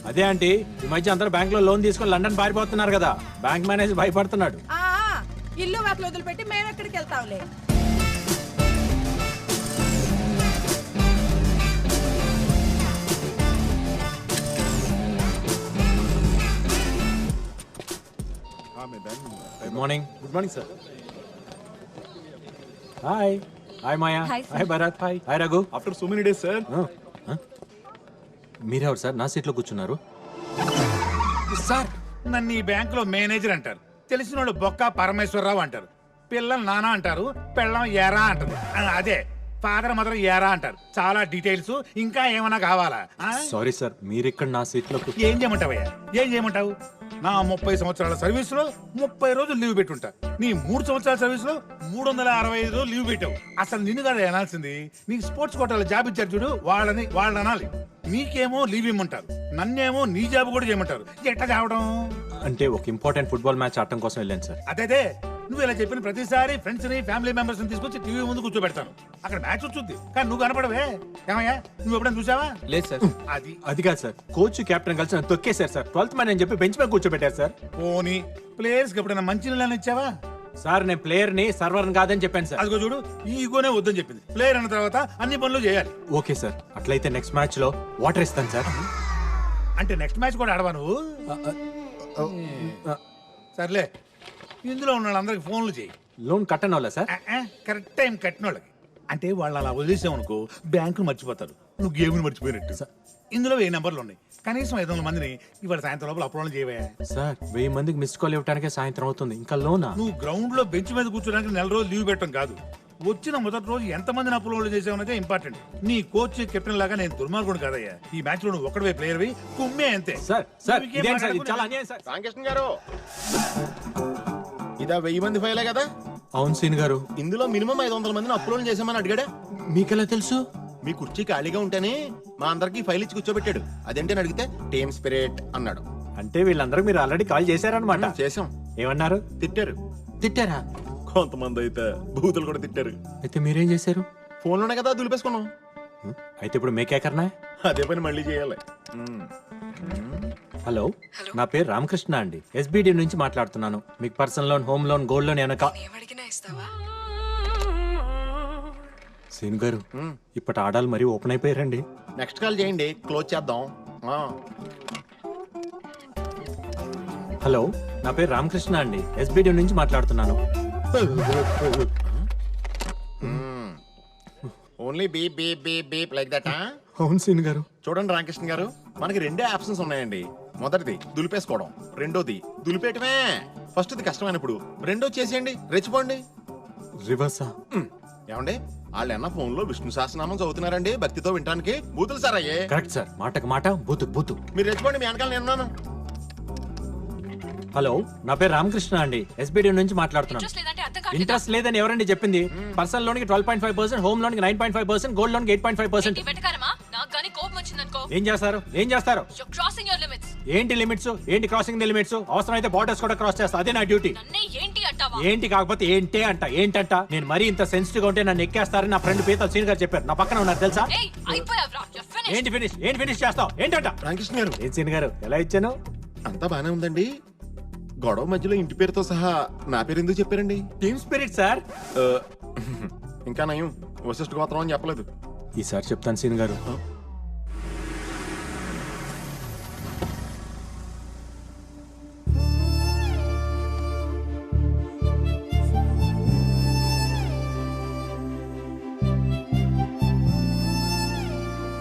అదే ఆంటీ, ఈ మధ్య అందరూ బ్యాంక్ లో లోన్ తీసుకొని లండన్ పారిపోతున్నారు కదా, బ్యాంక్ మేనేజర్ భయపడుతున్నాడు. ఇల్లు వాకిలు వదిలిపెట్టి మేము ఎక్కడికి వెళ్తాంలే. Good morning. Good morning sir. Hi. Hi Maya. Hi Bharat. Hi Raghu. After so many days sir. మీరెవరు సార్ నా సీట్లో కూర్చున్నారు? సార్ నన్ను ఈ బ్యాంకులో మేనేజర్ అంటారు, తెలిసిన వాళ్ళు బొక్క పరమేశ్వరరావు అంటారు, పిల్లలు నానా అంటారు, పెళ్ళం ఏరా అంటారు, అదే ఫాదర్ మదర్ ఏరా అంటారు. చాలా డీటెయిల్స్ ఇంకా ఏమైనా కావాలా? సారీ సార్, మీరు ఇక్కడ నా సీట్లో ఏం చేయమంటావయ్యా? ఏం చేయమంటావు? నా 30 సంవత్సరాల సర్వీస్ లో 30 రోజులు లీవ్ పెట్టుంటా. నీ 3 సంవత్సరాల సర్వీస్ లో 365 రోజులు లీవ్ పెట్టావు. అసలు నిన్ను కదా అనాల్సింది. నీకు స్పోర్ట్స్ కోటాలో జాబ్ ఇచ్చారు చూడు, వాళ్ళని అనాలి. నీకేమో లీవ్ ఇమ్మంటారు, నన్నేమో నీ జాబ్ కూడా చేయమంటారు. ఎట్లా చావడం? అంటే ఒక ఇంపార్టెంట్ ఫుట్బాల్ మ్యాచ్ ఆడటం కోసం వెళ్ళాను సార్. అదే నువ్వు ఇలా చెప్పిన ప్రతిసారి ఫ్రెండ్స్ ని ఫ్యామిలీ మెంబర్స్ ని తీసుకొచ్చి టీవీ ముందు కూర్చోబెడతాను. అక్కడ మ్యాచ్ వచ్చుద్ది కానీ నువ్వు కనపడవే. ఏమయ్యా, నువ్వు ఎప్పుడైనా చూసావా? లేదు సార్. అది కాదు సార్, కోచ్ కెప్టెన్ కలిసి నన్ను తొక్కేశారు సార్. 12th మ్యాన్ అని చెప్పి బెంచ్ మీద కూర్చోబెట్టారు సార్. పోనీ ప్లేయర్స్ కి ఎప్పుడైనా మంచి నీళ్ళని ఇచ్చావా? సార్ నేను ప్లేయర్ ని సర్వర్ కాదని చెప్పాను సార్. అదిగో చూడు, ఈ ఈగోనే వద్దని చెప్పింది. ప్లేయర్ అన్న తర్వాత అన్ని పనులు చేయాలి. ఓకే సార్, అట్లయితే నెక్స్ట్ మ్యాచ్ లో వాటర్ ఇస్తాను సార్. అంటే నెక్స్ట్ మ్యాచ్ కూడా ఆడవా నువ్వు? సర్లే, ఇందులో ఉన్న వాళ్ళందరికి ఫోన్లు చేయి. లోన్ కట్టను వాళ్ళ సార్? కరెక్ట్ టైం కట్టిన వాళ్ళకి. అంటే వాళ్ళు అలా వదిలేసామనుకో బ్యాంకులు మర్చిపోతారు, నువ్వు గేమ్ని మర్చిపోయినట్టు. ఇందులో 1000 నెంబర్లు ఉన్నాయి, కనీసం 500 మందిని ఇవాళ సాయంత్రం లోపల అప్రోల్ చేయవా? సార్ 1000 మందికి మిస్ కాల్ ఇవ్వడానికే సాయంత్రం అవుతుంది, ఇంకా లోనా? నువ్వు గ్రౌండ్ లో బెంచ్ మీద కూర్చోడానికి 4 రోజులు లీవ్ పెట్టడం కాదు, వచ్చిన మొదటి రోజు ఎంత మందిని అప్రోల్ చేసావనేదే ఇంపార్టెంట్. నీ కోచ్ కెప్టెన్ లాగా నేను దుర్మార్గుడు కాదయ్యా. ఈ మ్యాచ్ లో నువ్వు ఒక్కడే ప్లేయర్ వి, కుమ్మే అంతే. సార్ సార్ ఇదేం సార్, ఇది చాలా అన్యాయం సార్. రామకృష్ణ గారు, ఇదా 1000 మంది ఫైలే కదా? అవును సీన్ గారు. ఇందులో మినిమం 500 మందిని అప్లోడ్ చేసామని అడిగాడా? మీకెలా తెలుసు? మీ కుర్చీ ఖాళీగా ఉంటేనే మా అందరికి ఫైల్ ఇచ్చి కూర్చోబెట్టాడు. అదేంటని అడిగితే టీమ్ స్పిరిట్ అన్నాడు. అంటే వీళ్ళందరూ మీరు ఆల్రెడీ కాల్ చేశారనమాట. చేసాం. ఏమన్నారు? తిట్టారు. తిట్టారా? కొంతమంది అయితే బూతులు కూడా తిట్టారు. అయితే మీరేం చేశారు? ఫోన్లోనే కదా దులిపేసుకున్నాం. అయితే ఇప్పుడు మేకేకర్నా? అదే పని మళ్ళీ చేయాలి. హలో, నా పేరు రామకృష్ణ అండి, ఎస్బిడి నుంచి మాట్లాడుతున్నాను. మీకు personal loan, home loan, gold loan ఏమైనా సీన్ గారు, ఇప్పటి ఆడాలు మరీ ఓపెన్ అయిపోయారండి. నెక్స్ట్ కాల్ చేయండి, క్లోజ్ చేద్దాం. హలో, నా పేరు రామకృష్ణ అండి, ఎస్బిడి నుంచి మాట్లాడుతున్నాను. Only beep beep beep beep like that. అవును సీన్ గారు. చూడండి రామకృష్ణ గారు, మనకి 2 ఆప్షన్స్ ఉన్నాయండి. మొదటిది దులిపేసుకోవడం, రెండోది దులిపేయటమే. ఫస్ట్ది కష్టమైనప్పుడు రెండోది చేసేయండి, రెచ్చిపోండి. రివర్సా? ఏమండి, వాళ్ళు అన్న ఫోన్ లో విష్ణు సహస్రనామం చదువుతున్నారండి, భక్తితో వినడానికి. బూతులు సార్ అయ్యే. కరెక్ట్ సార్, మాటకు మాట, బూతు బూతు. మీరు రెచ్చిపోండి, మీ వెనకాల నేనున్నాను. హలో, నా పేరు రామకృష్ణ అండి, ఎస్బిడి నుంచి మాట్లాడుతున్నాను. ఇంట్రెస్ట్ లేదని ఎవరండి చెప్పింది? పర్సనల్ లోన్ కి 12.5%, హోమ్ లోన్ కి 9.5%, గోల్డ్ లోన్ కి 8.5%. ఏం చేస్తారు? ఏం చేస్తారు? ఏంటి లిమిట్స్? ఏంటి క్రాసింగ్ ది లిమిట్స్? అవసరం అయితే బార్డర్స్ కూడా క్రాస్ చేస్తా, అదే నా డ్యూటీ. ఏంటి కాకపోతే ఏంటి అంట? ఏంటంట? నేను మరీ ఇంత సెన్సిటివ్ గా ఉంటే నన్ను ఎక్కేస్తారని నా ఫ్రెండ్ పీతల్ సీన్ గారు చెప్పారు. నా పక్కన ఉన్నారు తెలుసా? ఏంటి ఫినిష్? ఏంటి ఫినిష్ చేస్తావు? ఏంటంట? రామకృష్ణ గారు, ఏం సీన్ గారు, ఎలా ఇచ్చాను? అంతా బానే ఉందండి. గొడవ మధ్యలో ఇంటి పేరుతో సహా నా పేరు ఎందుకు చెప్పారండి? Team spirit sir. ఇంకా నయం, వశిష్ఠ గోత్రం అని చెప్పలేదు. ఈసారి చెప్తాను సీన్ గారు.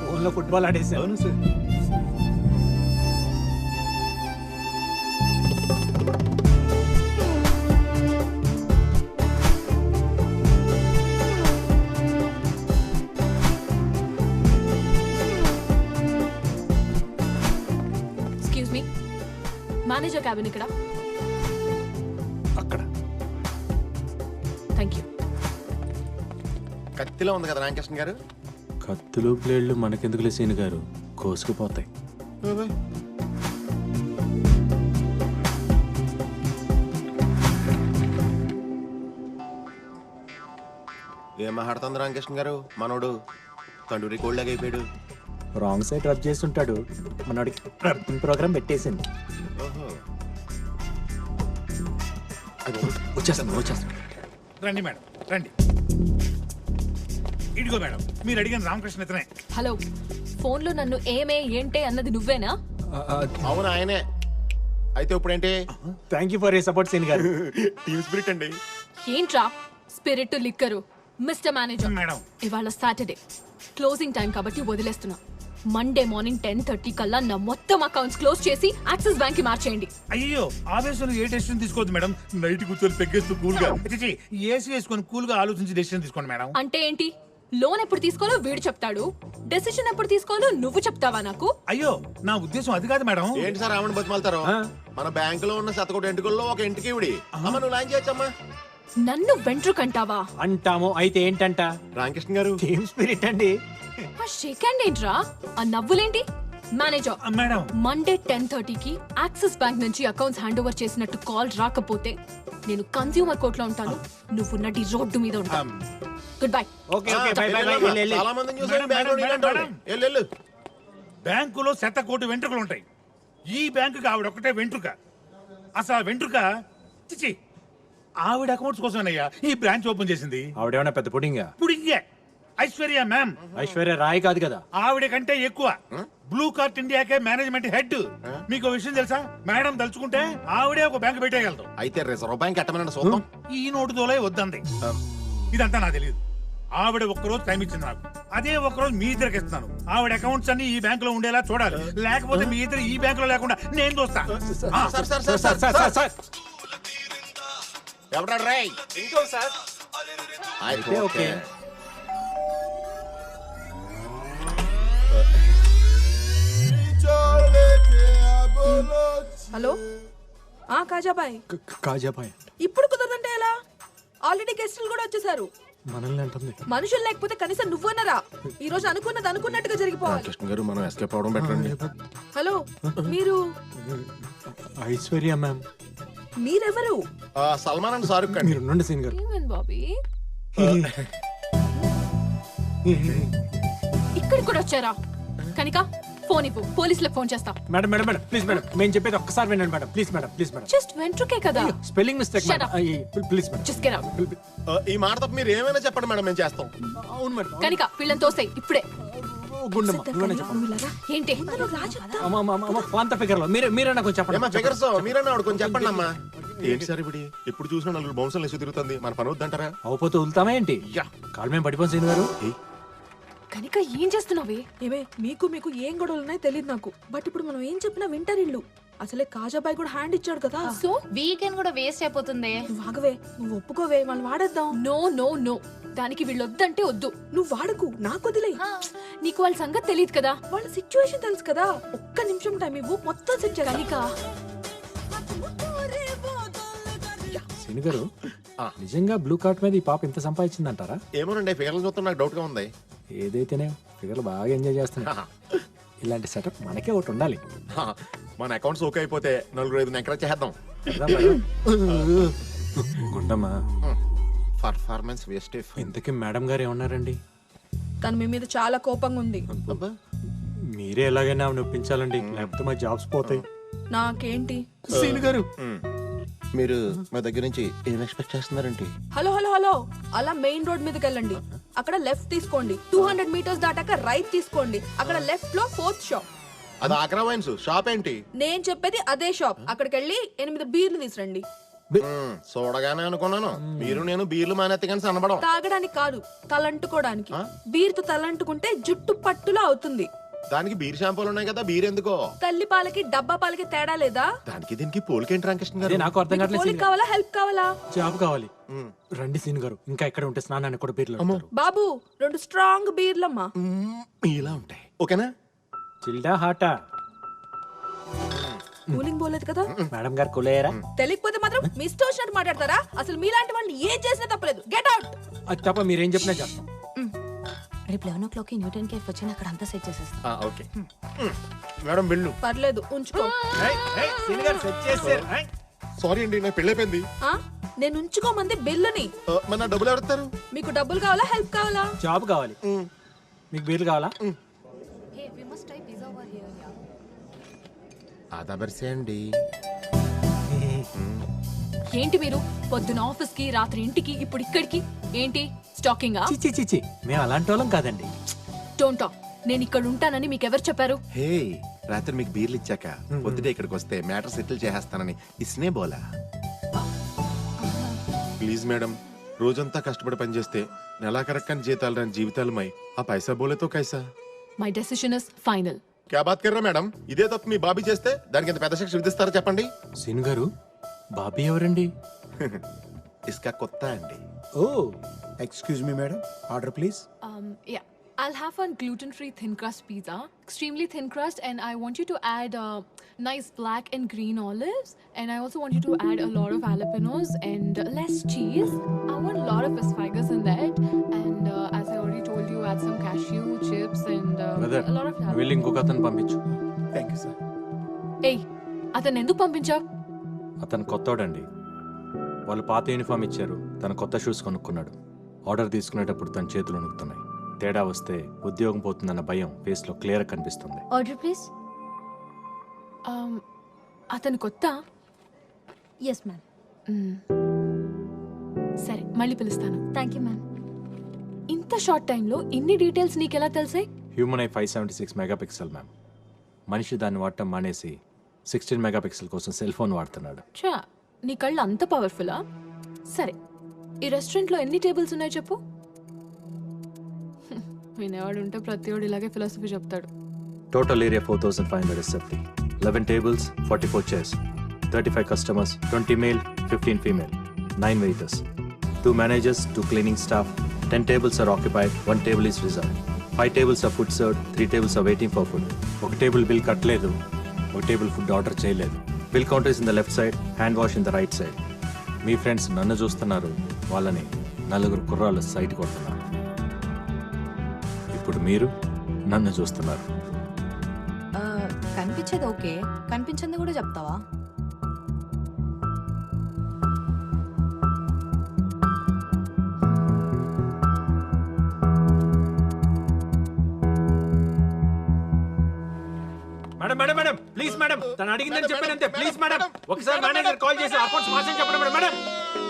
ఫోన్లో ఫుట్బాల్ ఆడేసాను. అవును సార్. మేనేజర్ క్యాబిన్ ఇక్కడ. అక్కడ. థాంక్యూ. కత్తిలో ఉంది కదా రామకృష్ణ గారు. కత్తులు ప్లేడ్లు మనకెందుకులే సీన్ గారు, కోసుకుపోతాయి. ఏం మాట్లాడుతుంది రామకృష్ణ గారు? మనోడు తండ్రి కోళ్ళగా అయిపోయాడు. రాంగ్ సైడ్ రబ్ చేస్తుంటాడు మనోడికి రబ్బింగ్ ప్రోగ్రామ్ పెట్టేసింది. వచ్చేస్తాను. రండి మేడం రండి. ఇదిగో మేడం మీరు అడిగిన రామకృష్ణ ఇతనే. హలో, ఫోన్లో నన్ను ఏమే ఏంటే అన్నది నువ్వేనా? అవును ఆయనే. అయితే ఇప్పుడేంటి? Thank you for you support Sean గారు. టీమ్ స్పిరిట్ అండి. ఏంట్రా spirit liquor? Mister manager, madam ఇవాళ సాటర్డే క్లోజింగ్ టైం కాబట్టి వదిలేస్తున్నా. మండే మార్నింగ్ 10:30 కల్లా నా మొత్తం అకౌంట్స్ క్లోజ్ చేసి యాక్సిస్ బ్యాంక్ కి మార్చేయండి. అయ్యో ఆవేశంలో ఏ డెసిషన్ తీసుకోవద్దు మేడం. నైట్ కూర్చొని పెగ్గేస్తూ కూల్ గా ఏసీ వేసుకొని కూల్ గా ఆలోచించి డెసిషన్ తీసుకోండి మేడం. అంటే ఏంటి? లోన్ ఎప్పుడు తీసుకోవాలో వీడు చెప్తాడు, డెసిషన్ ఎప్పుడు తీసుకోవాలో నువ్వు చెప్తావా నాకు? అయ్యో నా ఉద్దేశం అది కాదు మేడం. ఏంటి సార్ ఆవిడ బతిమాలతారు? మన బ్యాంకులో ఉన్న శతకోటి ఎంటుకల్లో ఒక ఇంటికి ఇవిడి. అమ్మ నువ్వు లాంచ్ చేయొచ్చమ్మా. నన్ను వెంట్రుకంటావా? అంటాము. అయితే ఏంటంట? రామకృష్ణ గారు టీమ్ స్పిరిట్ అండి. ఆ షేక్ హ్యాండ్ ఏంట్రా? ఆ నవ్వులేంటి? మేనేజర్, మేడం మండే 10:30కి యాక్సిస్ బ్యాంక్ నుంచి అకౌంట్స్ హ్యాండ్ ఓవర్ చేసినట్టు కాల్ రాకపోతే నేను కన్స్యూమర్ కోర్టులో ఉంటాను, నువ్వు నడి రోడ్డు మీద ఉంటాను. Good bye. Okay okay by by by. చాలా మందిని చూసాను బ్యాంకులో నీలాంటోళ్ళని. వెళ్ళు. బ్యాంకులో 100 వెంట్రుకలు ఉంటాయి. ఈ బ్యాంకుకి ఆవిడ ఒకటే వెంట్రుక. అసలు ఆ వెంట్రుక చిచి ఆవిడ అకౌంట్స్ కోసమేనయ్యా ఈ బ్రాంచ్ ఓపెన్ చేసింది. ఆవిడేమన్నా పెద్ద పుడింగా? ఇప్పుడు ఇంకే ఐశ్వర్య మ్యామ్. ఐశ్వర్య రాయ్ కాదు కదా. ఆవిడ కంటే ఎక్కువ. బ్లూ కార్ట్ ఇండియాకే మేనేజ్మెంట్ హెడ్. మీకు విషయం తెలుసా? మేడం తలుచుకుంటే ఆవిడే ఒక బ్యాంక్ పెట్టేయగలదు. అయితే రిజర్వ్ బ్యాంక్ ఎట్టమనండి చూద్దాం. ఈ నోటు తోలే వద్దంది. ఇదంతా నాకు తెలియదు. ఆవిడ ఒక్కరోజు టైం ఇచ్చింది నాకు. అదే ఒక్కరోజు మీ ఇద్దరికి ఇస్తున్నాను. ఆవిడ అకౌంట్స్ అన్ని ఈ బ్యాంక్ లో ఉండేలా చూడాలి. లేకపోతే మీ ఇద్దరు ఈ బ్యాంక్ లో లేకుండా నేను చూస్తా. సార్ ఎవడా రాయ్? ఇంకో సార్. అయితే ఓకే. హలో కాజాబాయ్, కాజాబాయ్ ఇప్పుడు కుదరదంటే ఎలా? ఆల్రెడీ గెస్టులు కూడా వచ్చేసారు. మనల్ని అంటుంది. మనుషులు లేకపోతే కనీసం నువ్వన్నరా? ఈ రోజు అనుకున్నది అనుకున్నట్టుగా జరిగిపోవాలి. కృష్ణ గారు మనం ఎస్కేప్ అవడం బెటర్ అండి. హలో, మీరు ఐశ్వర్య మ్యామ్. మీరెవరు? సల్మాన్ అండ్ షారుఖ్ అండి. మీరు ఉండండి సీన్ గారు. ఏమైంది బాబీ? ఇక్కడికి కూడా వచ్చారా? కనిక ఫోన్ ఇవ్వు, పోలీసులకు ఫోన్ చేస్తా. Madam madam madam please madam, మేము చెప్పేది ఒక్కసారి వినండి madam. Please madam, please madam. Just వెంట్రుకే కదా. Spelling mistake Shut madam. up. Please madam. Just get out. ఈ మాట తప్ప మీరు ఏమైనా చెప్పండి మేడం, మేము చేస్తాం. అవును మేడం. కనిక వీళ్ళని తోసేయ్ ఇప్పుడే. గుండమ్మ నువ్వనే చెప్పండి. నువ్వు ఇలాగా ఏంటి? అమ్మ పాంత ఫిగర్ లో మీరే నాకు చెప్పండి. ఏమా ఫిగర్స్ మీరన్నా ఆవిడ కొంచెం చెప్పండి అమ్మా. ఏంటి సార్ ఇప్పుడు ఎప్పుడు చూసినా నలుగురు బౌన్సర్లు వేసి తిరుగుతుంది, మన పని వద్దంటారా? అవపోతే వదులుతామా ఏంటి? కాలు మేము పడిపోయి సీన్ గారు. కనిక ఏం చేస్తున్నావే? ఏమే మీకు ఏం గొడవలు ఉన్నాయో తెలియదు నాకు. బట్ ఇప్పుడు మనం ఏం చెప్పినా వింటారు ఇల్లు. అసలే కాజాబాయ్ కూడా హ్యాండ్ ఇచ్చాడు కదా. సో వీకెండ్ కూడా వేస్ట్ అయిపోతుంది. నువ్వు ఆగవే, నువ్వు ఒప్పుకోవే, వాళ్ళు వాడేద్దాం. నో నో నో, దానికి వీళ్ళొద్దంటే వద్దు. నువ్వు వాడకు, నాకు వదిలే. నీకు వాళ్ళ సంగతి తెలియదు కదా. వాళ్ళ సిచ్యువేషన్ తెలుసు కదా. ఒక్క నిమిషం టైం ఇవ్వు, మొత్తం సెట్ చేయాలి. కనిక సీన్ గారు నిజంగా బ్లూ కార్ట్ మీద ఈ పాప ఇంత సంపాదించిందంటారా? ఏమోనండి ఫిగర్లు చూస్తే నాకు డౌట్ గా ఉంది. ఏదైతేనే ఫిగర్లు బాగా ఎంజాయ్ చేస్తున్నా. ఇలాంటి సెటప్ మనకే ఒకటి ఉండాలి. మన అకౌంట్స్ ఓకే అయిపోతే నలుగురు ఐదు ఎంకరేజ్ చేద్దాం. గుండమ్మా పర్ఫార్మెన్స్ వేస్ట్. ఇంతకీ మేడం గారు ఏమన్నారండి? తను మీ మీద చాలా కోపంగా ఉంది. మీరే ఎలాగైనా ఆమెను ఒప్పించాలండి, లేకపోతే మా జాబ్స్ పోతాయి. నాకేంటి? సీన్ గారు మీరు మా దగ్గర నుంచి ఏం ఎక్స్పెక్ట్ చేస్తున్నారంటే? హలో హలో హలో, అలా మెయిన్ రోడ్ మీదకి వెళ్ళండి. అక్కడ లెఫ్ట్ తీసుకోండి. 200 మీటర్స్ దాటాక రైట్ తీసుకోండి. అక్కడ లెఫ్ట్ లో 4th షాప్. అది ఆగ్రా వైన్స్ షాప్ ఏంటి? నేను చెప్పేది అదే షాప్. అక్కడికి వెళ్ళి 8 బీర్లు తీసురండి. చూడగానే అనుకున్నాను మీరు నేను బీర్లు మానేత్తే కానీ సన్నబడం. తాగడానికి కాదు, తలంటుకోవడానికి. బీర్తో తలంటుకుంటే జుట్టు పట్టులా అవుతుంది. దానికి బీర్ షాంపూలు ఉన్నాయి కదా, బీర్ ఎందుకో? తల్లి పాలకి డబ్బా పాలకి తేడా లేదా? దానికి దీనికి పోలికేంటి రామకృష్ణ గారు? అదే నాకు అర్థం కావట్లేదు. పోలిక కావాలా, హెల్ప్ కావాలా? జాబ్ కావాలి. రండి సీన్ గారు, ఇంకా ఎక్కడ ఉంటే స్నానాన్ని కూడా బీర్లు అమ్ముతారు. బాబు 2 స్ట్రాంగ్ బీర్లమ్మా. ఇలా ఉంటాయి ఓకేనా? చిల్డా హాటా? కూలింగ్ పోలేదు కదా? మేడం గారు కులేయరా? తెలియకపోతే మాత్రం మీ ఇష్టం వచ్చినట్టు మాట్లాడతారా? అసలు మీలాంటి వాళ్ళని ఏం చేసినా తప్పలేదు. Get out. అది తప్ప మీరేం చెప్పినా చేస్తాం. రేపు 11 o'clock న్యూటన్ కేఫ్ వచ్చి అక్కడ అంతా సెట్ చేసేస్తాం. ఓకే మేడం వెళ్ళు. పర్లేదు, ఉంచుకో. సారీ అండి నాకు పెళ్ళైపోయింది. నేను ఉంచుకోమంది బిల్లుని. మన డబ్బులు ఎవరుతారు? మీకు డబ్బులు కావాలా, హెల్ప్ కావాలా? జాబ్ కావాలి. మీకు బీర్లు కావాలా? we must try pizza over here, yeah. ఆదా బర్సే అండి. ఏంటి మీరు పొద్దున ఆఫీస్ కి రాత్రి ఇంటికి ఇప్పుడు ఇక్కడికి ఏంటి స్టాకింగ్ చిచి చిచి మేము అలాంటి వాళ్ళం కాదండి. Don't talk. నేను ఇక్కడ ఉంటానని మీకు ఎవరు చెప్పారు? హే, రాత్రి మీకు బీర్లు ఇచ్చాక పొద్దుటే ఇక్కడికి వస్తే మ్యాటర్ సెటిల్ చేసేస్తానని ఇస్నే బోలా. ప్లీజ్ మేడం, రోజంతా కష్టపడి పనిచేస్తే నెలాఖరక్కని జీతాలు రాని జీవితాలమై ఆ పైసా బోలేతో కైసా. My decision is final. క్యా బాత్ కర్రా మేడం, ఇదే తప్పు మీ బాబీ చేస్తే దానికి ఎంత పెద్ద శిక్ష విధిస్తారో చెప్పండి. సీన్ గారు, బాబీ ఎవరండి? ఇస్కా కొత్త అండి. Oh excuse me madam, order please. Yeah, I'll have one gluten-free thin crust pizza, extremely thin crust, and I want you to add nice black and green olives, and I also want you to add a lot of jalapenos and less cheese. I want a lot of asparagus in that, and as I already told you, add some cashew chips and brother, a lot of jalapenos. వెళ్ళి ఇంకొక అతను పంపించు. Thank you sir. Hey, అతను ఎందుకు పంపించావు? అతను కొత్తోడండి. వాళ్ళు పాత uniform ఇచ్చారు, తన కొత్త షూస్ కొనుక్కున్నాడు. ఆర్డర్ తీసుకునేటప్పుడు తన చేతులు వణుకుతున్నాయి. తేడా వస్తే ఉద్యోగం పోతుందన్న భయం ఫేస్లో క్లియర్ కనిపిస్తుంది. Order please. అతను కొత్త. Yes, ma'am. సరే, మళ్ళీ పిలుస్తాను. Thank you, ma'am. ఇంత షార్ట్ టైంలో ఇన్ని డీటెయిల్స్ నీకెలా తెలిసాయి? Human I 576 megapixel ma'am. మనిషి దాన్ని వాడటం మానేసి 16 మెగాపిక్సెల్ కోసం సెల్ ఫోన్ వాడుతున్నాడు. చా, నీ కళ్ళు అంత పవర్ఫుల్లా? సరే, ఈ రెస్టారెంట్లో ఎన్ని టేబుల్స్ ఉన్నాయి చెప్పు. వినేవాడు ఉంటే ప్రతివాడు ఇలాగే ఫిలాసఫీ చెప్తాడు. Total area 4570. 11 tables, 44 chairs. 35 customers, 20 male, 15 female. 9 waiters. 2 managers, 2 cleaning staff. 10 tables are occupied, 1 table is reserved. 5 tables are food served, 3 tables are waiting for food. ఒక టేబుల్ బిల్ కట్టలేదు, ఒక టేబుల్ ఫుడ్ ఆర్డర్ చేయలేదు. Bill counter is in the left side, hand wash in the right side. Me friends నన్ను చూస్తున్నారు, వాళ్ళని నలుగురు కుర్రాళ్ళు site కొడుతున్నారు. ఇప్పుడు మీరు నన్ను చూస్తున్నారు. కనిపించేది ఓకే, కనిపించింది కూడా చెప్తావా? Madam madam madam please madam, తను అడిగిందని చెప్పానంతే. ప్లీజ్ మేడం, ఒకసారి మేనేజర్ కాల్ చేసి అకౌంట్స్ మార్చని చెప్పండి మేడం. మేడం